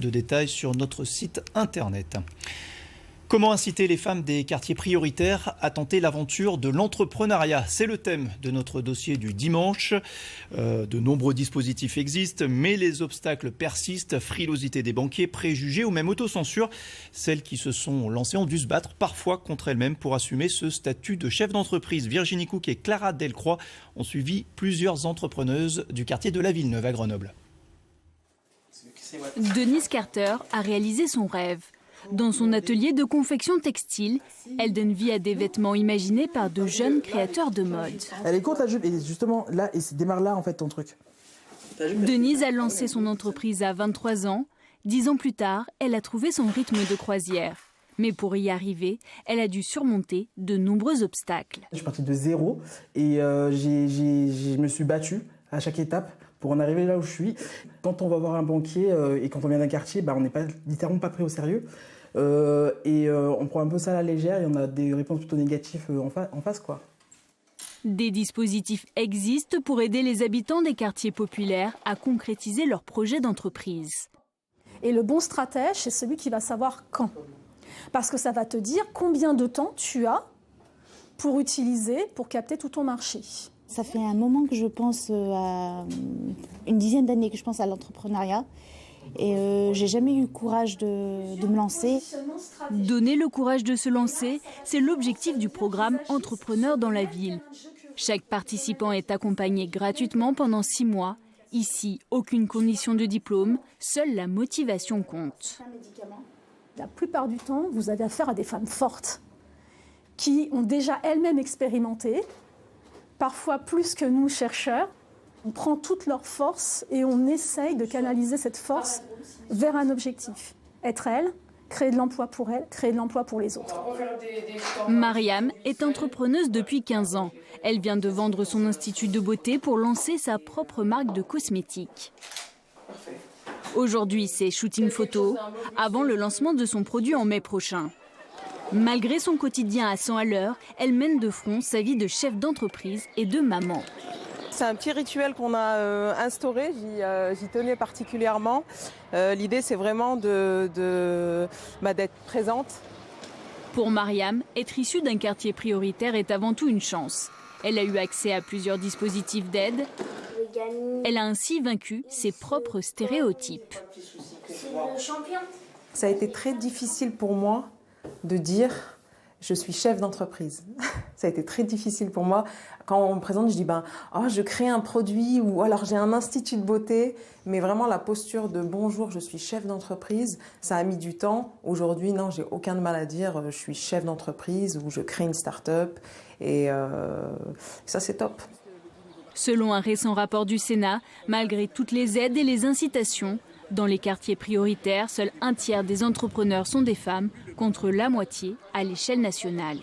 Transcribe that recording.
de détails sur notre site internet. Comment inciter les femmes des quartiers prioritaires à tenter l'aventure de l'entrepreneuriat? C'est le thème de notre dossier du dimanche. De nombreux dispositifs existent, mais les obstacles persistent. Frilosité des banquiers, préjugés ou même autocensure. Celles qui se sont lancées ont dû se battre parfois contre elles-mêmes pour assumer ce statut de chef d'entreprise. Virginie Cook et Clara Delcroix ont suivi plusieurs entrepreneuses du quartier de la Villeneuve à Grenoble. Denise Carter a réalisé son rêve. Dans son atelier de confection textile, elle donne vie à des vêtements imaginés par de jeunes créateurs de mode. Elle est courte la jupe et justement là, et démarre là en fait ton truc. Denise a lancé son entreprise à 23 ans. 10 ans plus tard, elle a trouvé son rythme de croisière. Mais pour y arriver, elle a dû surmonter de nombreux obstacles. Je suis partie de zéro et je me suis battue à chaque étape pour en arriver là où je suis. Quand on va voir un banquier et quand on vient d'un quartier, on n'est pas littéralement pas pris au sérieux. On prend un peu ça à la légère et on a des réponses plutôt négatives en face, quoi. Des dispositifs existent pour aider les habitants des quartiers populaires à concrétiser leurs projets d'entreprise. Et le bon stratège, c'est celui qui va savoir quand. Parce que ça va te dire combien de temps tu as pour utiliser, pour capter tout ton marché. Ça fait un moment que je pense à une dizaine d'années que je pense à l'entrepreneuriat. Et j'ai jamais eu le courage de me lancer. Donner le courage de se lancer, c'est l'objectif du programme Entrepreneurs dans la ville. Chaque participant est accompagné gratuitement pendant 6 mois. Ici, aucune condition de diplôme, seule la motivation compte. La plupart du temps, vous avez affaire à des femmes fortes qui ont déjà elles-mêmes expérimenté, parfois plus que nous chercheurs. On prend toute leur force et on essaye de canaliser cette force vers un objectif. Être elle, créer de l'emploi pour elle, créer de l'emploi pour les autres. Mariam est entrepreneuse depuis 15 ans. Elle vient de vendre son institut de beauté pour lancer sa propre marque de cosmétiques. Aujourd'hui, c'est shooting photo, avant le lancement de son produit en mai prochain. Malgré son quotidien à 100 à l'heure, elle mène de front sa vie de chef d'entreprise et de maman. C'est un petit rituel qu'on a instauré, j'y tenais particulièrement. L'idée, c'est vraiment d'être présente. Pour Mariam, être issue d'un quartier prioritaire est avant tout une chance. Elle a eu accès à plusieurs dispositifs d'aide. Elle a ainsi vaincu ses propres stéréotypes. Ça a été très difficile pour moi de dire je suis chef d'entreprise. Ça a été très difficile pour moi. Quand on me présente, je dis je crée un produit ou alors j'ai un institut de beauté. Mais vraiment la posture de bonjour, je suis chef d'entreprise, ça a mis du temps. Aujourd'hui, non, j'ai aucun mal à dire je suis chef d'entreprise ou je crée une start-up. Et ça, c'est top. Selon un récent rapport du Sénat, malgré toutes les aides et les incitations, dans les quartiers prioritaires, seul un tiers des entrepreneurs sont des femmes, contre la moitié à l'échelle nationale.